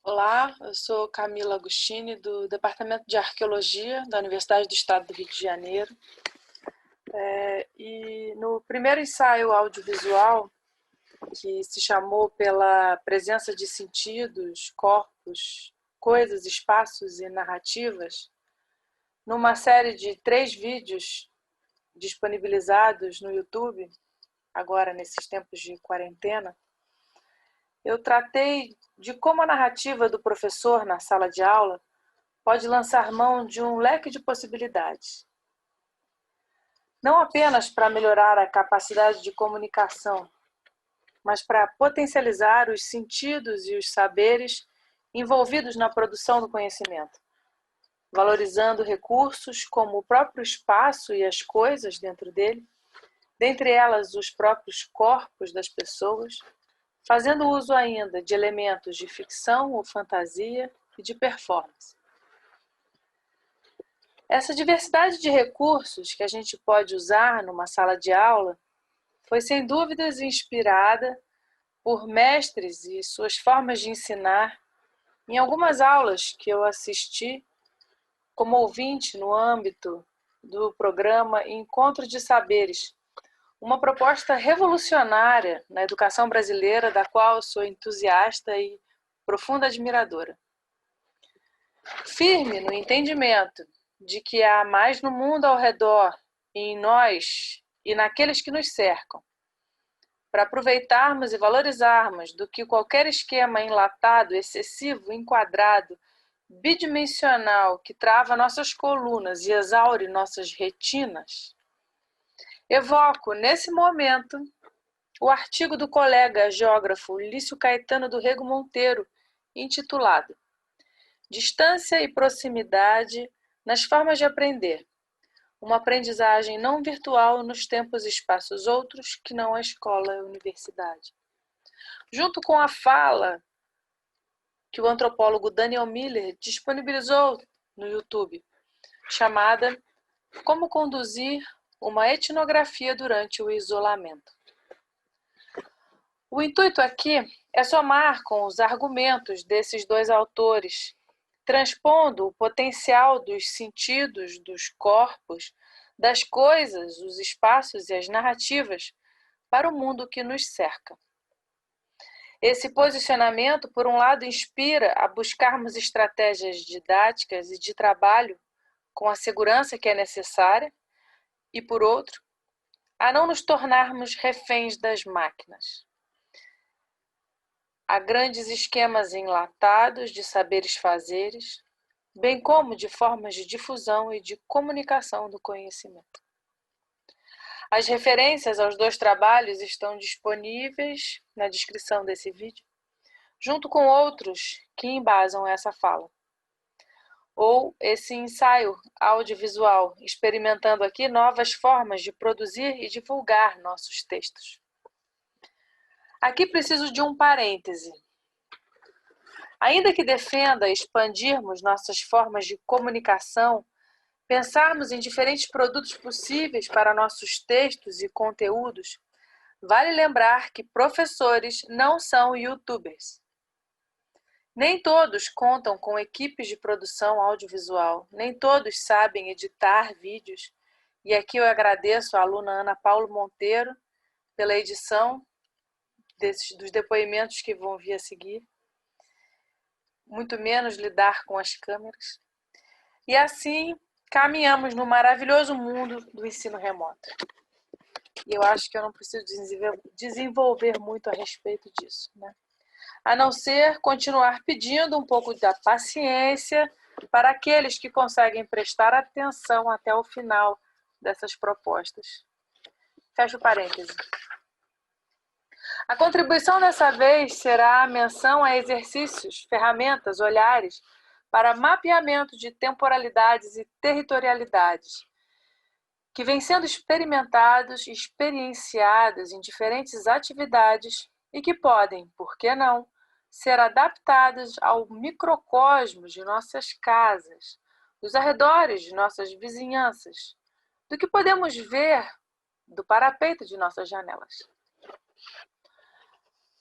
Olá, eu sou Camila Agostini, do Departamento de Arqueologia da Universidade do Estado do Rio de Janeiro. E no primeiro ensaio audiovisual, que se chamou Pela Presença de Sentidos, Corpos, Coisas, Espaços e Narrativas, numa série de 3 vídeos disponibilizados no YouTube, agora nesses tempos de quarentena, eu tratei de como a narrativa do professor na sala de aula pode lançar mão de um leque de possibilidades. Não apenas para melhorar a capacidade de comunicação, mas para potencializar os sentidos e os saberes envolvidos na produção do conhecimento, valorizando recursos como o próprio espaço e as coisas dentro dele, dentre elas os próprios corpos das pessoas, fazendo uso ainda de elementos de ficção ou fantasia e de performance. Essa diversidade de recursos que a gente pode usar numa sala de aula foi sem dúvidas inspirada por mestres e suas formas de ensinar em algumas aulas que eu assisti como ouvinte no âmbito do programa Encontro de Saberes, uma proposta revolucionária na educação brasileira, da qual eu sou entusiasta e profunda admiradora. Firme no entendimento de que há mais no mundo ao redor, em nós e naqueles que nos cercam, para aproveitarmos e valorizarmos do que qualquer esquema enlatado, excessivo, enquadrado, bidimensional que trava nossas colunas e exaure nossas retinas. Evoco, nesse momento, o artigo do colega geógrafo Lício Caetano do Rego Monteiro, intitulado Distância e Proximidade nas Formas de Aprender. Uma aprendizagem não virtual nos tempos e espaços outros que não a escola e a universidade. Junto com a fala que o antropólogo Daniel Miller disponibilizou no YouTube, chamada Como Conduzir uma Etnografia durante o Isolamento. O intuito aqui é somar com os argumentos desses dois autores, transpondo o potencial dos sentidos, dos corpos, das coisas, os espaços e as narrativas para o mundo que nos cerca. Esse posicionamento, por um lado, inspira a buscarmos estratégias didáticas e de trabalho com a segurança que é necessária, e, por outro, a não nos tornarmos reféns das máquinas. Há grandes esquemas enlatados de saberes fazeres, bem como de formas de difusão e de comunicação do conhecimento. As referências aos dois trabalhos estão disponíveis na descrição desse vídeo, junto com outros que embasam essa fala. Ou esse ensaio audiovisual, experimentando aqui novas formas de produzir e divulgar nossos textos. Aqui preciso de um parêntese. Ainda que defenda expandirmos nossas formas de comunicação, pensarmos em diferentes produtos possíveis para nossos textos e conteúdos, vale lembrar que professores não são youtubers. Nem todos contam com equipes de produção audiovisual, nem todos sabem editar vídeos, e aqui eu agradeço à aluna Ana Paula Monteiro pela edição dos depoimentos que vão vir a seguir, muito menos lidar com as câmeras. E assim caminhamos no maravilhoso mundo do ensino remoto. E eu acho que eu não preciso desenvolver muito a respeito disso, né? A não ser continuar pedindo um pouco da paciência para aqueles que conseguem prestar atenção até o final dessas propostas. Fecho parênteses. A contribuição dessa vez será a menção a exercícios, ferramentas, olhares para mapeamento de temporalidades e territorialidades, que vêm sendo experimentados e experienciados em diferentes atividades e que podem, por que não, ser adaptados ao microcosmos de nossas casas, dos arredores de nossas vizinhanças, do que podemos ver do parapeito de nossas janelas.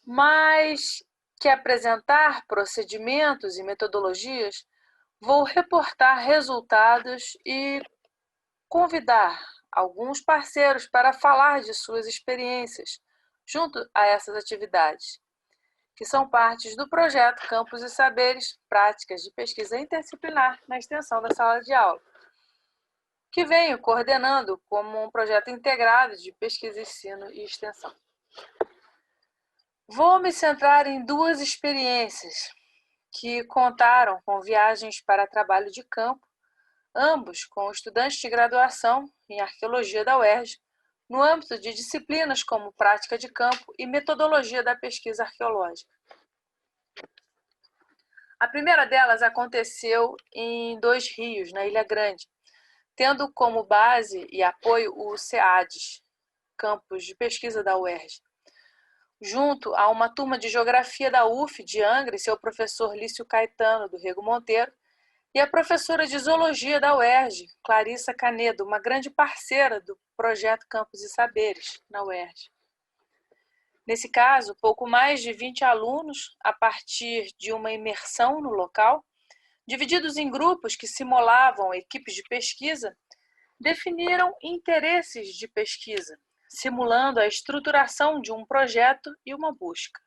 Mas que apresentar procedimentos e metodologias, vou reportar resultados e convidar alguns parceiros para falar de suas experiências junto a essas atividades, que são partes do projeto Campos e Saberes, Práticas de Pesquisa Interdisciplinar na extensão da sala de aula, que venho coordenando como um projeto integrado de pesquisa, ensino e extensão. Vou me centrar em duas experiências que contaram com viagens para trabalho de campo, ambos com estudantes de graduação em arqueologia da UERJ, no âmbito de disciplinas como prática de campo e metodologia da pesquisa arqueológica. A primeira delas aconteceu em Dois Rios, na Ilha Grande, tendo como base e apoio o CEADES, campus de pesquisa da UERJ, junto a uma turma de geografia da UF de Angra e seu professor Lício Caetano, do Rego Monteiro, e a professora de zoologia da UERJ, Clarissa Canedo, uma grande parceira do projeto Campos e Saberes, na UERJ. Nesse caso, pouco mais de 20 alunos, a partir de uma imersão no local, divididos em grupos que simulavam equipes de pesquisa, definiram interesses de pesquisa, simulando a estruturação de um projeto e uma busca.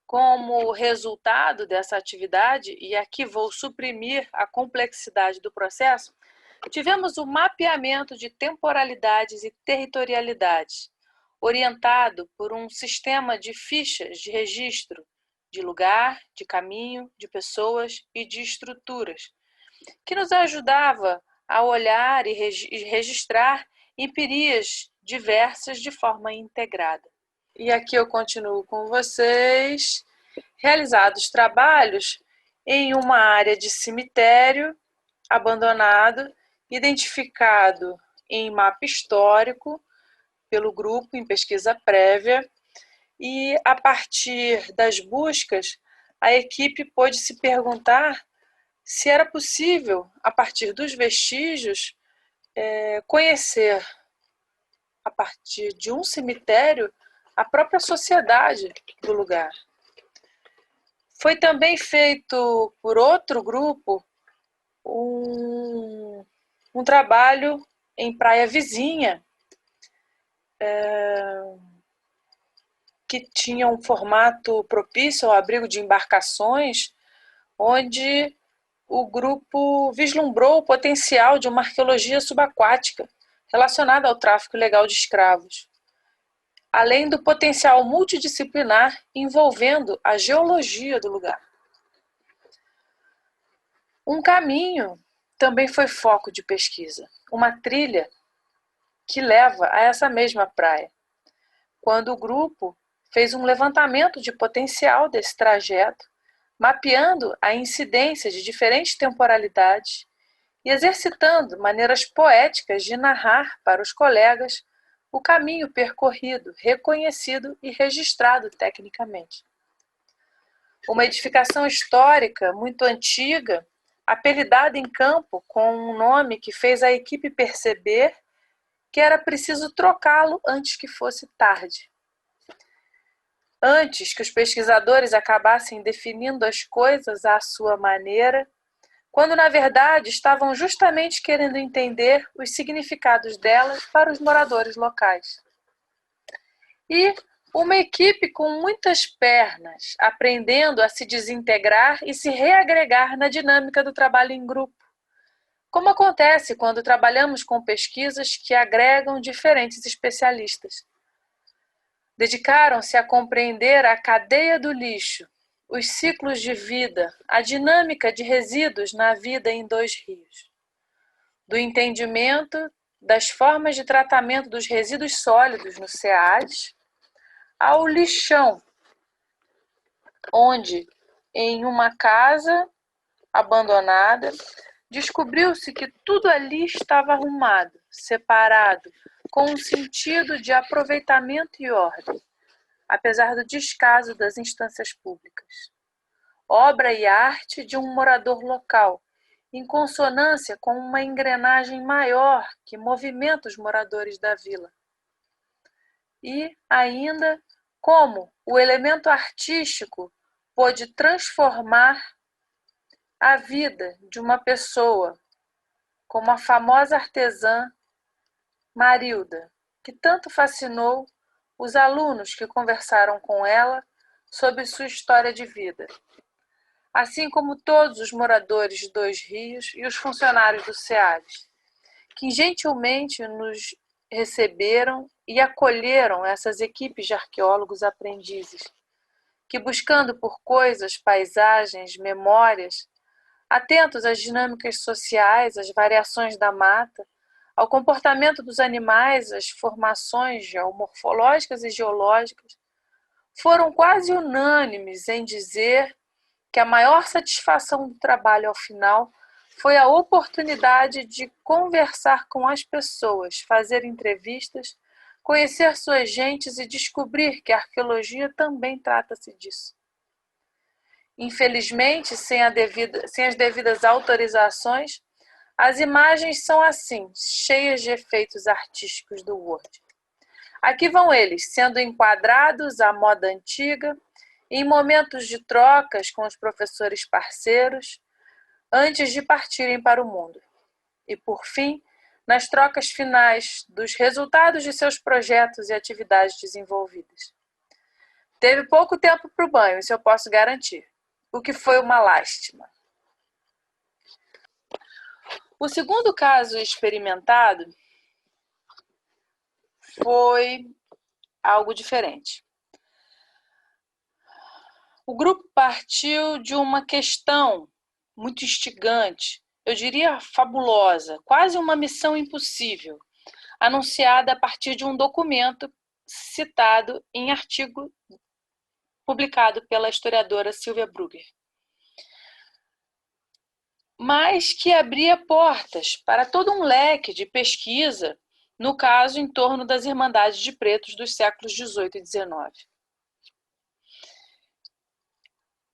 Como resultado dessa atividade, e aqui vou suprimir a complexidade do processo, tivemos o mapeamento de temporalidades e territorialidades, orientado por um sistema de fichas de registro de lugar, de caminho, de pessoas e de estruturas, que nos ajudava a olhar e registrar empirias diversas de forma integrada. E aqui eu continuo com vocês. Realizados trabalhos em uma área de cemitério abandonado, identificado em mapa histórico pelo grupo em pesquisa prévia, e a partir das buscas, a equipe pôde se perguntar se era possível, a partir dos vestígios, conhecer, a partir de um cemitério, a própria sociedade do lugar. Foi também feito por outro grupo um trabalho em praia vizinha, que tinha um formato propício ao abrigo de embarcações, onde o grupo vislumbrou o potencial de uma arqueologia subaquática relacionada ao tráfico ilegal de escravos, além do potencial multidisciplinar envolvendo a geologia do lugar. Um caminho também foi foco de pesquisa, uma trilha que leva a essa mesma praia, quando o grupo fez um levantamento de potencial desse trajeto, mapeando a incidência de diferentes temporalidades e exercitando maneiras poéticas de narrar para os colegas o caminho percorrido, reconhecido e registrado tecnicamente. Uma edificação histórica muito antiga, apelidada em campo com um nome que fez a equipe perceber que era preciso trocá-lo antes que fosse tarde. Antes que os pesquisadores acabassem definindo as coisas à sua maneira, quando na verdade estavam justamente querendo entender os significados delas para os moradores locais. E uma equipe com muitas pernas, aprendendo a se desintegrar e se reagregar na dinâmica do trabalho em grupo, como acontece quando trabalhamos com pesquisas que agregam diferentes especialistas. Dedicaram-se a compreender a cadeia do lixo, os ciclos de vida, a dinâmica de resíduos na vida em Dois Rios. Do entendimento das formas de tratamento dos resíduos sólidos no SEADES, ao lixão, onde, em uma casa abandonada, descobriu-se que tudo ali estava arrumado, separado, com um sentido de aproveitamento e ordem, apesar do descaso das instâncias públicas. Obra e arte de um morador local, em consonância com uma engrenagem maior que movimenta os moradores da vila. E, ainda, como o elemento artístico pôde transformar a vida de uma pessoa, como a famosa artesã Marilda, que tanto fascinou os alunos que conversaram com ela sobre sua história de vida, assim como todos os moradores de Dois Rios e os funcionários do SEAD, que gentilmente nos receberam e acolheram essas equipes de arqueólogos aprendizes, que buscando por coisas, paisagens, memórias, atentos às dinâmicas sociais, às variações da mata, ao comportamento dos animais, às formações geomorfológicas e geológicas, foram quase unânimes em dizer que a maior satisfação do trabalho ao final foi a oportunidade de conversar com as pessoas, fazer entrevistas, conhecer suas gentes e descobrir que a arqueologia também trata-se disso. Infelizmente, sem as devidas autorizações, as imagens são assim, cheias de efeitos artísticos do Word. Aqui vão eles, sendo enquadrados à moda antiga, em momentos de trocas com os professores parceiros, antes de partirem para o mundo. E, por fim, nas trocas finais dos resultados de seus projetos e atividades desenvolvidas. Teve pouco tempo para o banho, isso eu posso garantir, o que foi uma lástima. O segundo caso experimentado foi algo diferente. O grupo partiu de uma questão muito instigante, eu diria fabulosa, quase uma missão impossível, anunciada a partir de um documento citado em artigo publicado pela historiadora Sylvia Brugger, mas que abria portas para todo um leque de pesquisa, no caso, em torno das Irmandades de Pretos dos séculos XVIII e XIX.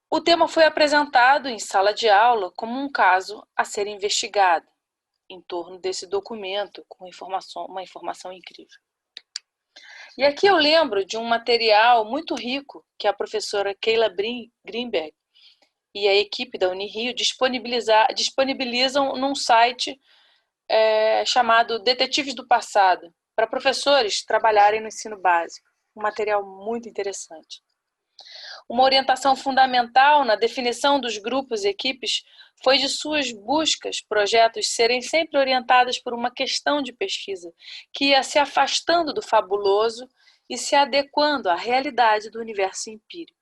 O tema foi apresentado em sala de aula como um caso a ser investigado, em torno desse documento, com uma informação incrível. E aqui eu lembro de um material muito rico que a professora Keila Greenberg e a equipe da Unirio disponibilizam num site chamado Detetives do Passado, para professores trabalharem no ensino básico. Um material muito interessante. Uma orientação fundamental na definição dos grupos e equipes foi de suas buscas, projetos serem sempre orientados por uma questão de pesquisa, que ia se afastando do fabuloso e se adequando à realidade do universo empírico.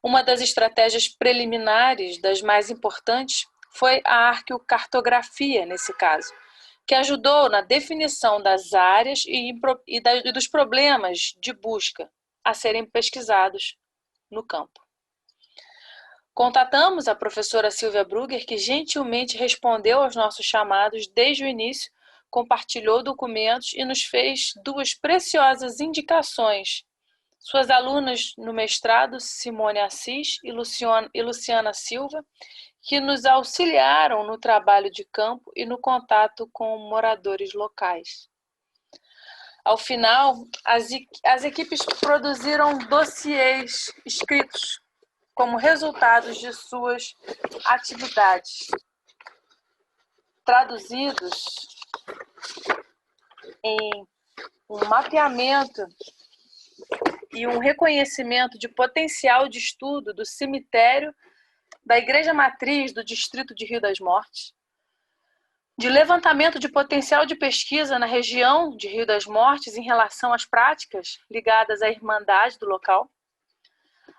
Uma das estratégias preliminares, das mais importantes, foi a arqueocartografia, nesse caso, que ajudou na definição das áreas e dos problemas de busca a serem pesquisados no campo. Contatamos a professora Sylvia Brugger, que gentilmente respondeu aos nossos chamados desde o início, compartilhou documentos e nos fez duas preciosas indicações. Suas alunas no mestrado, Simone Assis e Luciana Silva, que nos auxiliaram no trabalho de campo e no contato com moradores locais. Ao final, as equipes produziram dossiês escritos como resultados de suas atividades, traduzidos em um mapeamento e um reconhecimento de potencial de estudo do cemitério da Igreja Matriz do Distrito de Rio das Mortes, de levantamento de potencial de pesquisa na região de Rio das Mortes em relação às práticas ligadas à irmandade do local,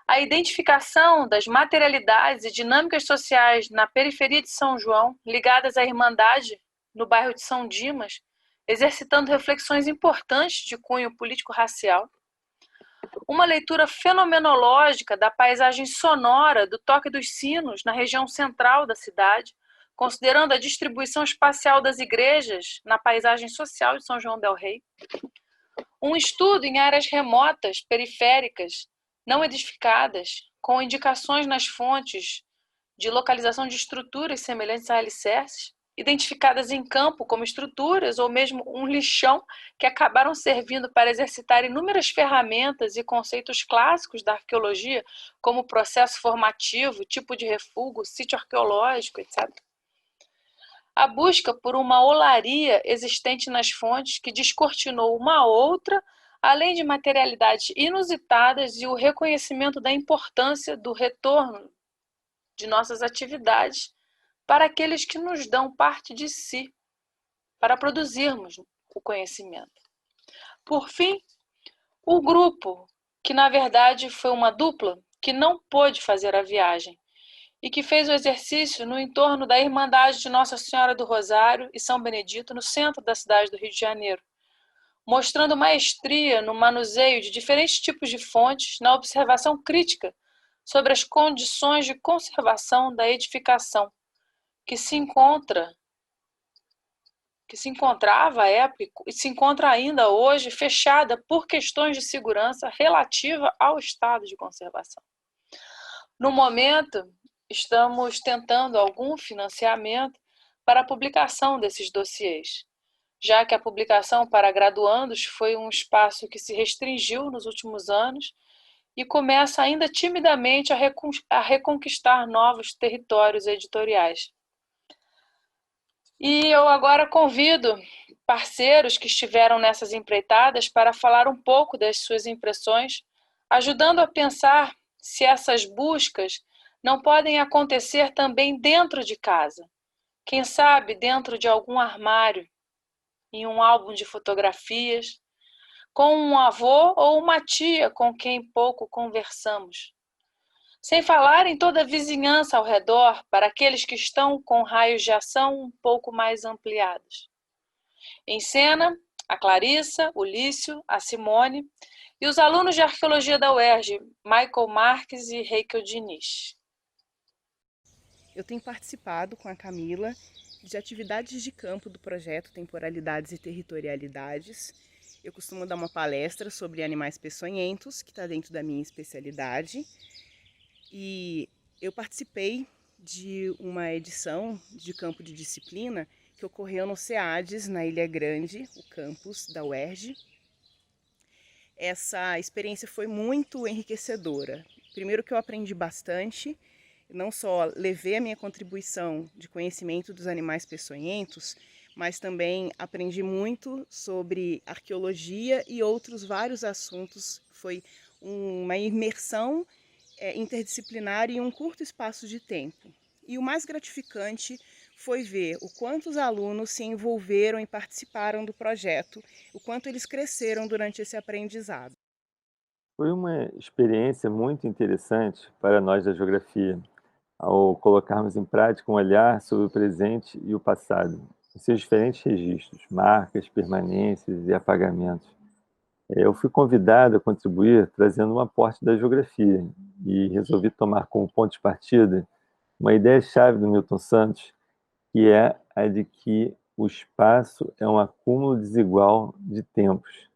a identificação das materialidades e dinâmicas sociais na periferia de São João ligadas à irmandade no bairro de São Dimas, exercitando reflexões importantes de cunho político-racial, uma leitura fenomenológica da paisagem sonora do toque dos sinos na região central da cidade, considerando a distribuição espacial das igrejas na paisagem social de São João del Rei, um estudo em áreas remotas, periféricas, não edificadas, com indicações nas fontes de localização de estruturas semelhantes a alicerces, identificadas em campo como estruturas ou mesmo um lixão que acabaram servindo para exercitar inúmeras ferramentas e conceitos clássicos da arqueologia, como processo formativo, tipo de refúgio, sítio arqueológico, etc. A busca por uma olaria existente nas fontes que descortinou uma outra, além de materialidades inusitadas e o reconhecimento da importância do retorno de nossas atividades para aqueles que nos dão parte de si, para produzirmos o conhecimento. Por fim, o grupo, que na verdade foi uma dupla, que não pôde fazer a viagem e que fez o exercício no entorno da Irmandade de Nossa Senhora do Rosário e São Benedito, no centro da cidade do Rio de Janeiro, mostrando maestria no manuseio de diferentes tipos de fontes, na observação crítica sobre as condições de conservação da edificação, que se encontrava à época e se encontra ainda hoje fechada por questões de segurança relativa ao estado de conservação. No momento, estamos tentando algum financiamento para a publicação desses dossiês, já que a publicação para graduandos foi um espaço que se restringiu nos últimos anos e começa ainda timidamente a reconquistar novos territórios editoriais. E eu agora convido parceiros que estiveram nessas empreitadas para falar um pouco das suas impressões, ajudando a pensar se essas buscas não podem acontecer também dentro de casa. Quem sabe dentro de algum armário, em um álbum de fotografias, com um avô ou uma tia com quem pouco conversamos. Sem falar em toda a vizinhança ao redor, para aqueles que estão com raios de ação um pouco mais ampliados. Em cena, a Clarissa, o Lício, a Simone e os alunos de arqueologia da UERJ, Michael Marques e Heikel Diniz. Eu tenho participado com a Camila de atividades de campo do projeto Temporalidades e Territorialidades. Eu costumo dar uma palestra sobre animais peçonhentos, que está dentro da minha especialidade. E eu participei de uma edição de campo de disciplina que ocorreu no SEADES, na Ilha Grande, o campus da UERJ. Essa experiência foi muito enriquecedora. Primeiro que eu aprendi bastante, não só levei a minha contribuição de conhecimento dos animais peçonhentos, mas também aprendi muito sobre arqueologia e outros vários assuntos. Foi uma imersão interdisciplinar em um curto espaço de tempo. E o mais gratificante foi ver o quanto os alunos se envolveram e participaram do projeto, o quanto eles cresceram durante esse aprendizado. Foi uma experiência muito interessante para nós da geografia, ao colocarmos em prática um olhar sobre o presente e o passado, em seus diferentes registros, marcas, permanências e apagamentos. Eu fui convidado a contribuir trazendo um aporte da geografia e resolvi tomar como ponto de partida uma ideia-chave do Milton Santos, que é a de que o espaço é um acúmulo desigual de tempos.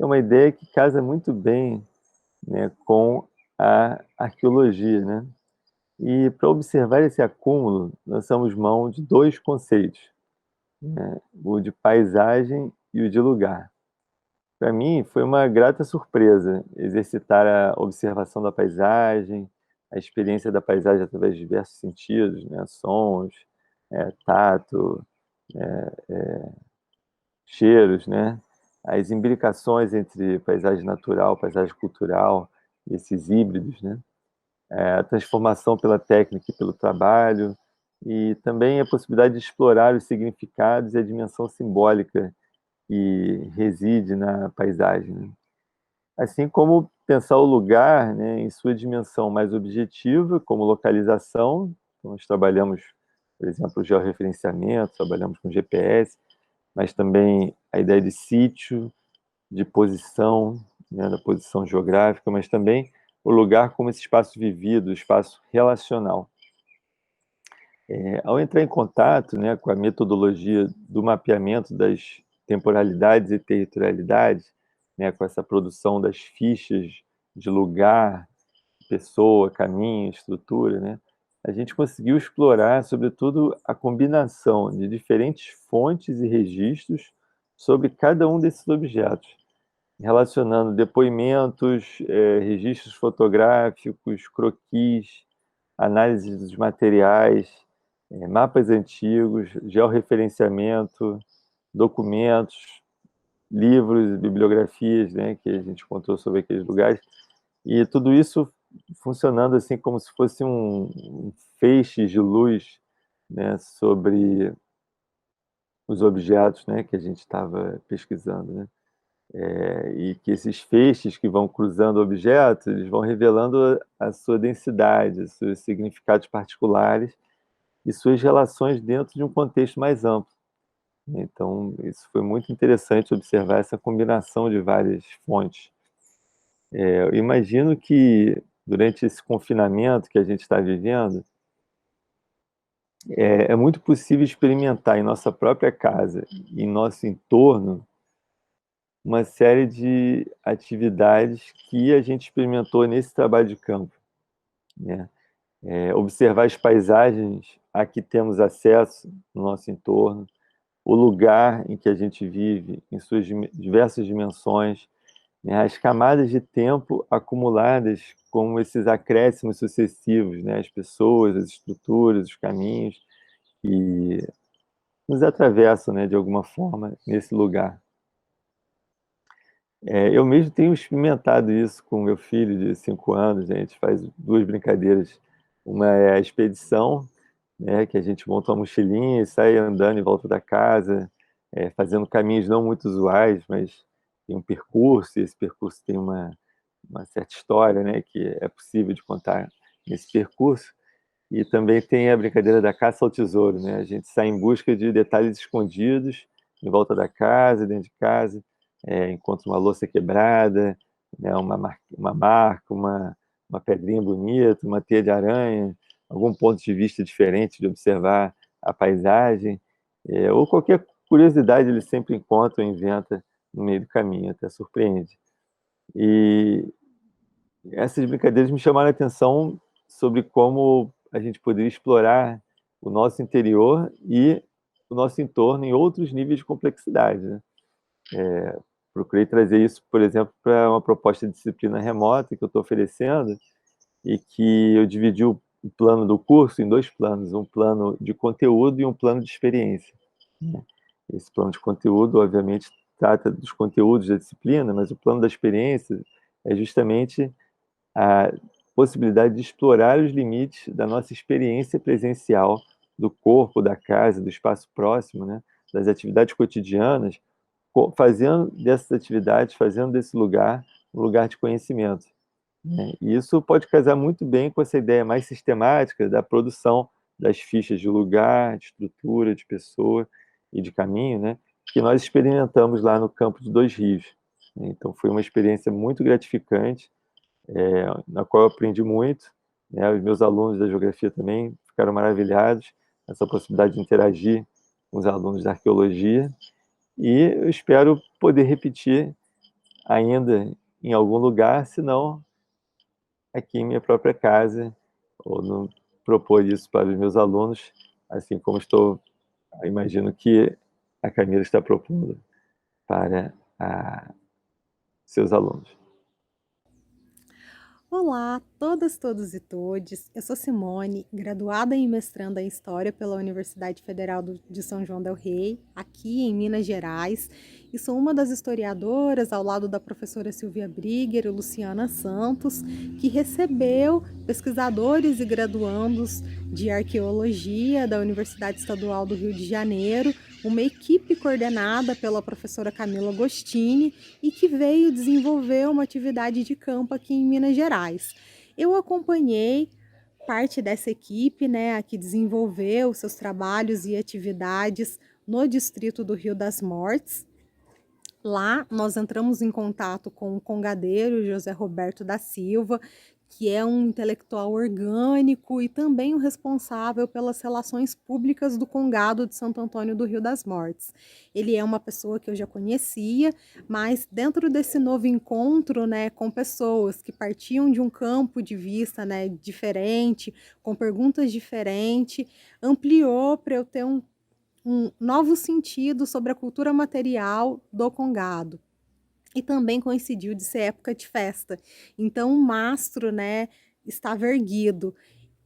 É uma ideia que casa muito bem, né, com a arqueologia, né? E para observar esse acúmulo, lançamos mão de dois conceitos, né? O de paisagem e o de lugar. Para mim, foi uma grata surpresa exercitar a observação da paisagem, a experiência da paisagem através de diversos sentidos, né? Sons, tato, cheiros, né? As imbricações entre paisagem natural, paisagem cultural, esses híbridos, né? A transformação pela técnica e pelo trabalho, e também a possibilidade de explorar os significados e a dimensão simbólica que reside na paisagem, né? Assim como pensar o lugar, né, em sua dimensão mais objetiva, como localização. Então, nós trabalhamos, por exemplo, georreferenciamento, trabalhamos com GPS, mas também a ideia de sítio, de posição, né, da posição geográfica, mas também o lugar como esse espaço vivido, espaço relacional. Ao entrar em contato, né, com a metodologia do mapeamento das temporalidades e territorialidades, né, com essa produção das fichas de lugar, pessoa, caminho, estrutura, né, a gente conseguiu explorar, sobretudo, a combinação de diferentes fontes e registros sobre cada um desses objetos, relacionando depoimentos, registros fotográficos, croquis, análise dos materiais, mapas antigos, georreferenciamento, documentos, livros, bibliografias, né, que a gente encontrou sobre aqueles lugares, e tudo isso funcionando assim como se fosse um feixe de luz, né, sobre os objetos, né, que a gente estava pesquisando, né? E que esses feixes que vão cruzando objetos, eles vão revelando a sua densidade, os seus significados particulares e suas relações dentro de um contexto mais amplo. Então, isso foi muito interessante observar essa combinação de várias fontes. Eu imagino que durante esse confinamento que a gente está vivendo, é muito possível experimentar em nossa própria casa, em nosso entorno, uma série de atividades que a gente experimentou nesse trabalho de campo, né? Observar as paisagens a que temos acesso no nosso entorno, o lugar em que a gente vive, em suas diversas dimensões, né? As camadas de tempo acumuladas com esses acréscimos sucessivos, né? As pessoas, as estruturas, os caminhos que nos atravessam, né, de alguma forma nesse lugar. Eu mesmo tenho experimentado isso com meu filho de 5 anos. A gente faz duas brincadeiras. Uma é a expedição, né, que a gente monta uma mochilinha e sai andando em volta da casa, fazendo caminhos não muito usuais, mas tem um percurso, e esse percurso tem uma certa história, né, que é possível de contar nesse percurso. E também tem a brincadeira da caça ao tesouro, né? A gente sai em busca de detalhes escondidos em volta da casa, dentro de casa, encontra uma louça quebrada, né? Uma marca, uma pedrinha bonita, uma teia de aranha, algum ponto de vista diferente de observar a paisagem, ou qualquer curiosidade ele sempre encontra ou inventa no meio do caminho, até surpreende. E essas brincadeiras me chamaram a atenção sobre como a gente poderia explorar o nosso interior e o nosso entorno em outros níveis de complexidade, né? Procurei trazer isso, por exemplo, para uma proposta de disciplina remota que eu estou oferecendo e que eu dividi o plano do curso em dois planos, um plano de conteúdo e um plano de experiência, né? Esse plano de conteúdo, obviamente, trata dos conteúdos da disciplina, mas o plano da experiência é justamente a possibilidade de explorar os limites da nossa experiência presencial do corpo, da casa, do espaço próximo, né? Das atividades cotidianas, fazendo dessas atividades, fazendo desse lugar um lugar de conhecimento, né? E isso pode casar muito bem com essa ideia mais sistemática da produção das fichas de lugar, de estrutura, de pessoa e de caminho, né? Que nós experimentamos lá no Campo de Dois Rios. Então foi uma experiência muito gratificante, na qual eu aprendi muito, né? Os meus alunos da geografia também ficaram maravilhados com essa possibilidade de interagir com os alunos da arqueologia, e eu espero poder repetir ainda em algum lugar, se não aqui em minha própria casa, ou no, propor isso para os meus alunos, assim como imagino que a Camila está propondo para seus alunos. Olá, todas, todos e todes. Eu sou Simone, graduada e mestranda em História pela Universidade Federal de São João del Rei, aqui em Minas Gerais, e sou uma das historiadoras, ao lado da professora Silvia Brigger e Luciana Santos, que recebeu pesquisadores e graduandos de arqueologia da Universidade Estadual do Rio de Janeiro, uma equipe coordenada pela professora Camila Agostini e que veio desenvolver uma atividade de campo aqui em Minas Gerais. Eu acompanhei parte dessa equipe, né, a que desenvolveu seus trabalhos e atividades no distrito do Rio das Mortes. Lá nós entramos em contato com o congadeiro José Roberto da Silva, que é um intelectual orgânico e também o responsável pelas relações públicas do Congado de Santo Antônio do Rio das Mortes. Ele é uma pessoa que eu já conhecia, mas dentro desse novo encontro, né, com pessoas que partiam de um campo de vista, né, diferente, com perguntas diferentes, ampliou para eu ter um novo sentido sobre a cultura material do Congado. E também coincidiu de ser época de festa. Então o mastro, né, estava erguido.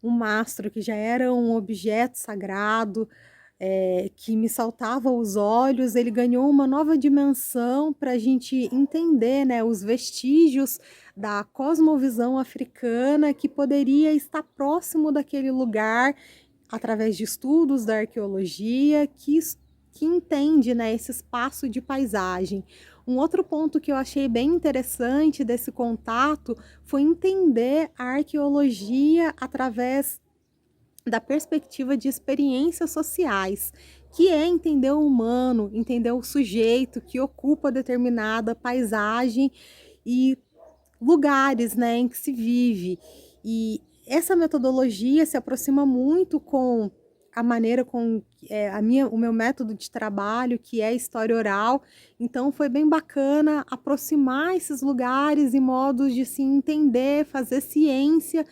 Um mastro que já era um objeto sagrado, que me saltava aos olhos, ele ganhou uma nova dimensão para a gente entender, né, os vestígios da cosmovisão africana que poderia estar próximo daquele lugar através de estudos da arqueologia que entende, né, esse espaço de paisagem. Um outro ponto que eu achei bem interessante desse contato foi entender a arqueologia através da perspectiva de experiências sociais, que é entender o humano, entender o sujeito que ocupa determinada paisagem e lugares, né, em que se vive. E essa metodologia se aproxima muito com a maneira com o meu método de trabalho, que é história oral. Então foi bem bacana aproximar esses lugares e modos de se entender, fazer ciência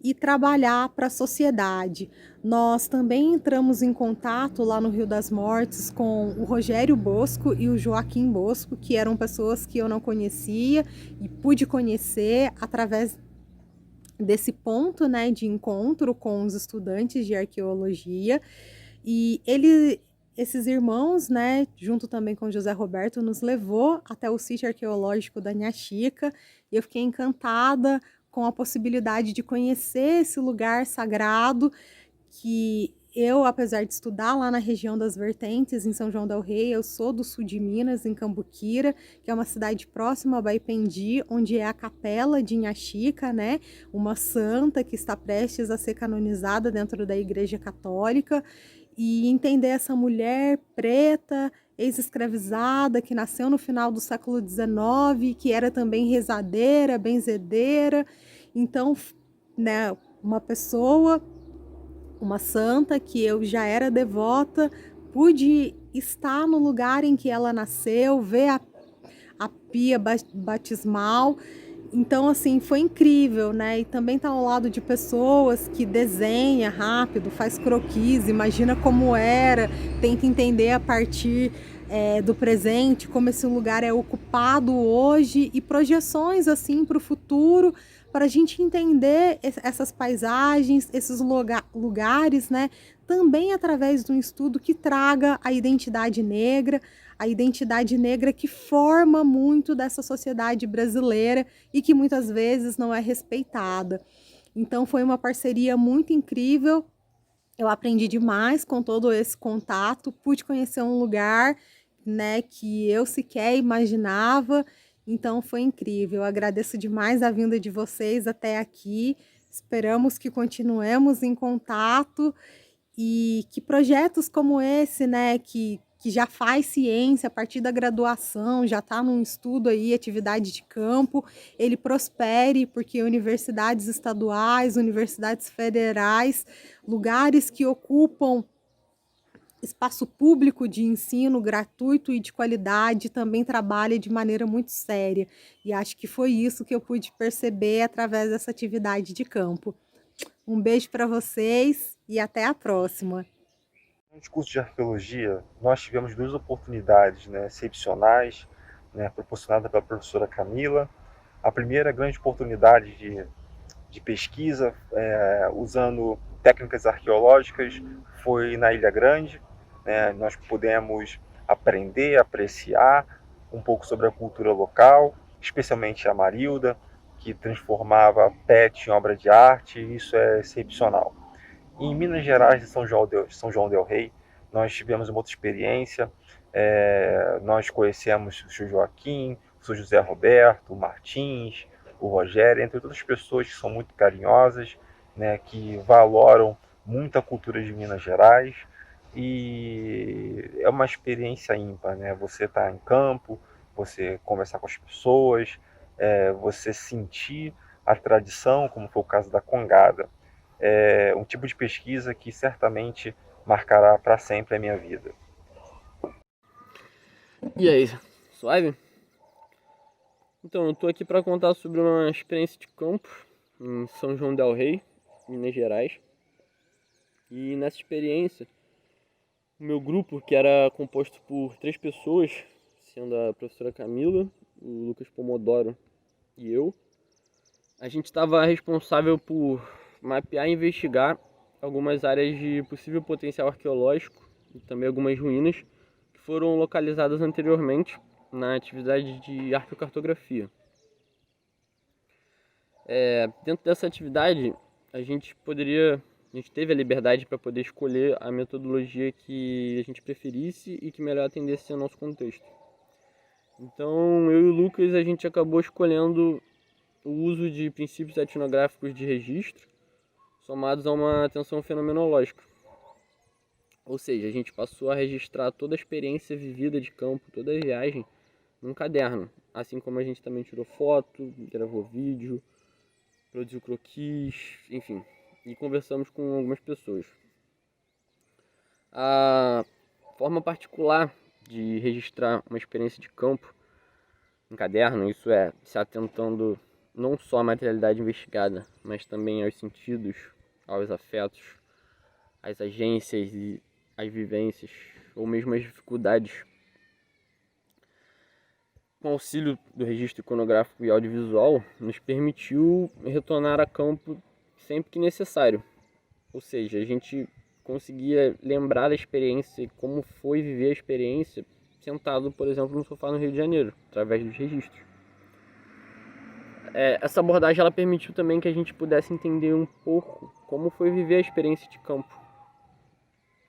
e trabalhar para a sociedade. Nós também entramos em contato lá no Rio das Mortes com o Rogério Bosco e o Joaquim Bosco, que eram pessoas que eu não conhecia e pude conhecer através desse ponto, né, de encontro com os estudantes de arqueologia. E esses irmãos, né, junto também com José Roberto, nos levou até o sítio arqueológico da Nhaxica, e eu fiquei encantada com a possibilidade de conhecer esse lugar sagrado que eu, apesar de estudar lá na região das Vertentes, em São João del Rei, eu sou do sul de Minas, em Cambuquira, que é uma cidade próxima a Baipendi, onde é a capela de Nhaxica, né? Uma santa que está prestes a ser canonizada dentro da Igreja Católica. E entender essa mulher preta, ex-escravizada, que nasceu no final do século XIX, que era também rezadeira, benzedeira. Então, né, uma santa que eu já era devota, pude estar no lugar em que ela nasceu, ver a pia batismal. Então, assim, foi incrível, né? E também tá ao lado de pessoas que desenha rápido, faz croquis, imagina como era, tenta entender a partir do presente, como esse lugar é ocupado hoje e projeções, assim, para o futuro, para a gente entender essas paisagens, esses lugares, né? Também através de um estudo que traga a identidade negra que forma muito dessa sociedade brasileira e que muitas vezes não é respeitada. Então foi uma parceria muito incrível. Eu aprendi demais com todo esse contato, pude conhecer um lugar, né, que eu sequer imaginava. Então foi incrível. Eu agradeço demais a vinda de vocês até aqui. Esperamos que continuemos em contato e que projetos como esse, né, que já faz ciência a partir da graduação, já está num estudo aí, atividade de campo, ele prospere, porque universidades estaduais, universidades federais, lugares que ocupam espaço público de ensino gratuito e de qualidade também trabalha de maneira muito séria. E acho que foi isso que eu pude perceber através dessa atividade de campo. Um beijo para vocês e até a próxima. No curso de arqueologia, nós tivemos duas oportunidades, né, excepcionais, né, proporcionadas pela professora Camila. A primeira grande oportunidade de pesquisa, usando técnicas arqueológicas, foi na Ilha Grande. Né, nós pudemos aprender, apreciar um pouco sobre a cultura local, especialmente a Marilda, que transformava PET em obra de arte, e isso é excepcional. Em Minas Gerais, de São João del Rei, nós tivemos uma outra experiência. Nós conhecemos o seu Joaquim, o seu José Roberto, o Martins, o Rogério, entre outras pessoas que são muito carinhosas, né, que valoram muito a cultura de Minas Gerais. E é uma experiência ímpar, né? Você está em campo, você conversar com as pessoas, você sentir a tradição, como foi o caso da congada. É um tipo de pesquisa que certamente marcará para sempre a minha vida. E aí, suave? Então, eu tô aqui para contar sobre uma experiência de campo em São João del Rei, Minas Gerais. E nessa experiência, o meu grupo, que era composto por 3 pessoas, sendo a professora Camila, o Lucas Pomodoro e eu, a gente estava responsável por mapear e investigar algumas áreas de possível potencial arqueológico e também algumas ruínas que foram localizadas anteriormente na atividade de arqueocartografia. Dentro dessa atividade, a gente teve a liberdade para poder escolher a metodologia que a gente preferisse e que melhor atendesse ao nosso contexto. Então, eu e o Lucas, a gente acabou escolhendo o uso de princípios etnográficos de registro, somados a uma atenção fenomenológica. Ou seja, a gente passou a registrar toda a experiência vivida de campo, toda a viagem, num caderno. Assim como a gente também tirou foto, gravou vídeo, produziu croquis, enfim. E conversamos com algumas pessoas. A forma particular de registrar uma experiência de campo em caderno, isso é, se atentando não só à materialidade investigada, mas também aos sentidos, aos afetos, às agências e às vivências, ou mesmo às dificuldades. Com o auxílio do registro iconográfico e audiovisual, nos permitiu retornar a campo sempre que necessário. Ou seja, a gente conseguia lembrar da experiência, como foi viver a experiência, sentado, por exemplo, no sofá no Rio de Janeiro, através dos registros. Essa abordagem ela permitiu também que a gente pudesse entender um pouco como foi viver a experiência de campo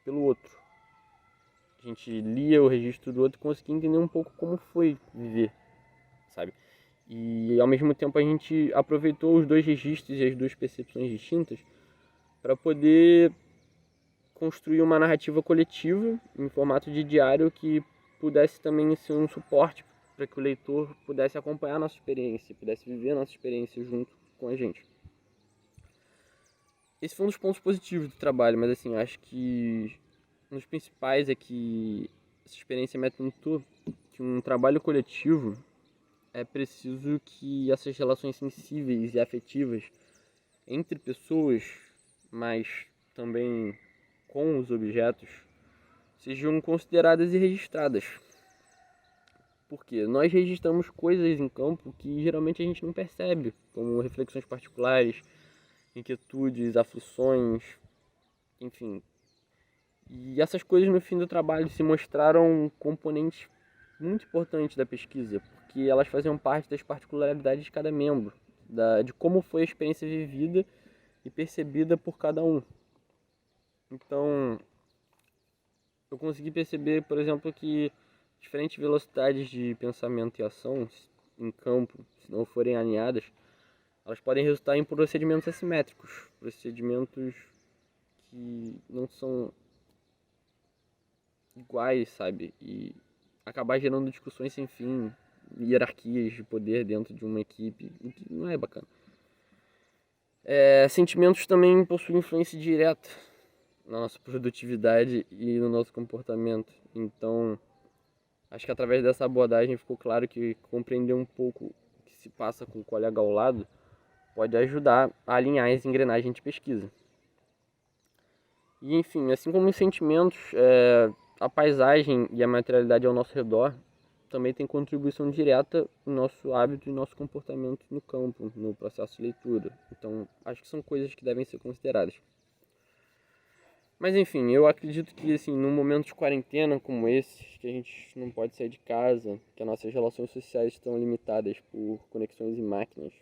pelo outro. A gente lia o registro do outro e conseguia entender um pouco como foi viver, sabe? E ao mesmo tempo a gente aproveitou os 2 registros e as 2 percepções distintas para poder construir uma narrativa coletiva em formato de diário que pudesse também ser um suporte para que o leitor pudesse acompanhar a nossa experiência, pudesse viver a nossa experiência junto com a gente. Esse foi um dos pontos positivos do trabalho, mas assim, acho que um dos principais é que essa experiência me atentou que um trabalho coletivo é preciso que essas relações sensíveis e afetivas entre pessoas, mas também com os objetos, sejam consideradas e registradas. Porque nós registramos coisas em campo que geralmente a gente não percebe, como reflexões particulares, inquietudes, aflições, enfim. E essas coisas no fim do trabalho se mostraram componentes muito importantes da pesquisa, porque elas faziam parte das particularidades de cada membro, de como foi a experiência vivida e percebida por cada um. Então, eu consegui perceber, por exemplo, que diferentes velocidades de pensamento e ação em campo, se não forem alinhadas, elas podem resultar em procedimentos assimétricos, procedimentos que não são iguais, sabe? E acabar gerando discussões sem fim, hierarquias de poder dentro de uma equipe, o que não é bacana. Sentimentos também possuem influência direta na nossa produtividade e no nosso comportamento. Então, acho que através dessa abordagem ficou claro que compreender um pouco o que se passa com o colega ao lado pode ajudar a alinhar as engrenagens de pesquisa. E, enfim, assim como os sentimentos, a paisagem e a materialidade ao nosso redor também tem contribuição direta no nosso hábito e nosso comportamento no campo, no processo de leitura. Então, acho que são coisas que devem ser consideradas. Mas, enfim, eu acredito que, assim, num momento de quarentena como esse, que a gente não pode sair de casa, que as nossas relações sociais estão limitadas por conexões em máquinas,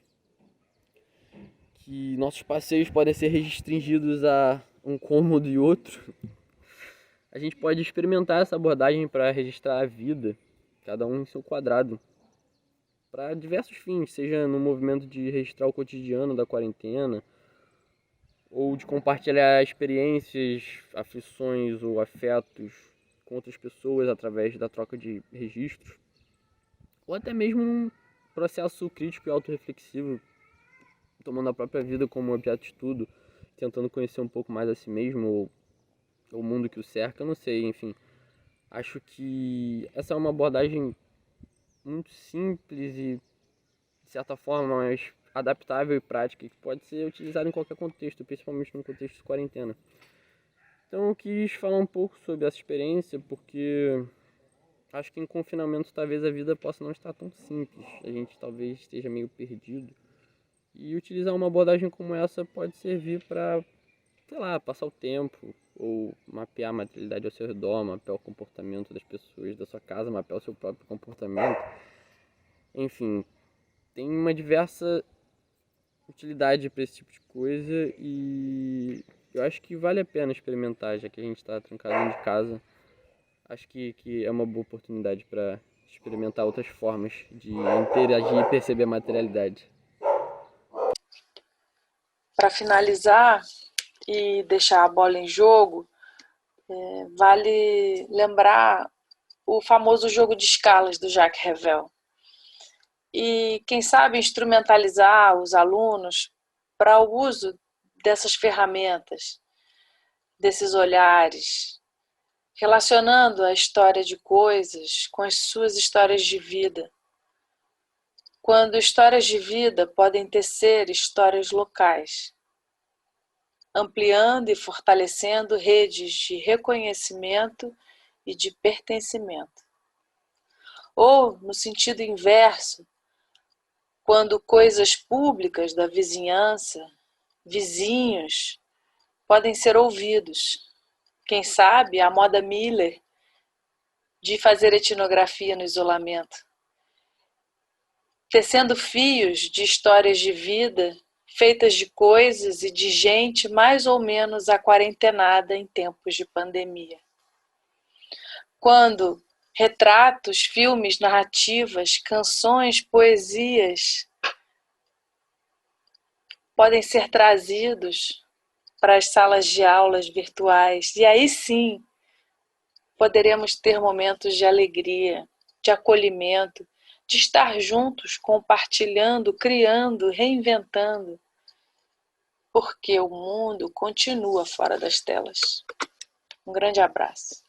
que nossos passeios podem ser restringidos a um cômodo e outro, a gente pode experimentar essa abordagem para registrar a vida, cada um em seu quadrado, para diversos fins, seja no movimento de registrar o cotidiano da quarentena, ou de compartilhar experiências, aflições ou afetos com outras pessoas através da troca de registros, ou até mesmo num processo crítico e autorreflexivo tomando a própria vida como objeto de estudo, tentando conhecer um pouco mais a si mesmo, ou o mundo que o cerca, eu não sei, enfim. Acho que essa é uma abordagem muito simples e, de certa forma, mais adaptável e prática, que pode ser utilizada em qualquer contexto, principalmente no contexto de quarentena. Então eu quis falar um pouco sobre essa experiência, porque acho que em confinamento talvez a vida possa não estar tão simples. A gente talvez esteja meio perdido. E utilizar uma abordagem como essa pode servir para, sei lá, passar o tempo, ou mapear a materialidade ao seu redor, mapear o comportamento das pessoas da sua casa, mapear o seu próprio comportamento. Enfim, tem uma diversa utilidade para esse tipo de coisa e eu acho que vale a pena experimentar, já que a gente está trancado dentro de casa. Acho que é uma boa oportunidade para experimentar outras formas de interagir e perceber a materialidade. Para finalizar e deixar a bola em jogo, vale lembrar o famoso jogo de escalas do Jacques Ravel. E, quem sabe, instrumentalizar os alunos para o uso dessas ferramentas, desses olhares, relacionando a história de coisas com as suas histórias de vida. Quando histórias de vida podem tecer histórias locais, ampliando e fortalecendo redes de reconhecimento e de pertencimento. Ou, no sentido inverso, quando coisas públicas da vizinhança, vizinhos, podem ser ouvidos. Quem sabe a moda Miller de fazer etnografia no isolamento, tecendo fios de histórias de vida feitas de coisas e de gente mais ou menos aquarentenada em tempos de pandemia. Quando retratos, filmes, narrativas, canções, poesias podem ser trazidos para as salas de aulas virtuais, e aí sim poderemos ter momentos de alegria, de acolhimento, de estar juntos, compartilhando, criando, reinventando, porque o mundo continua fora das telas. Um grande abraço.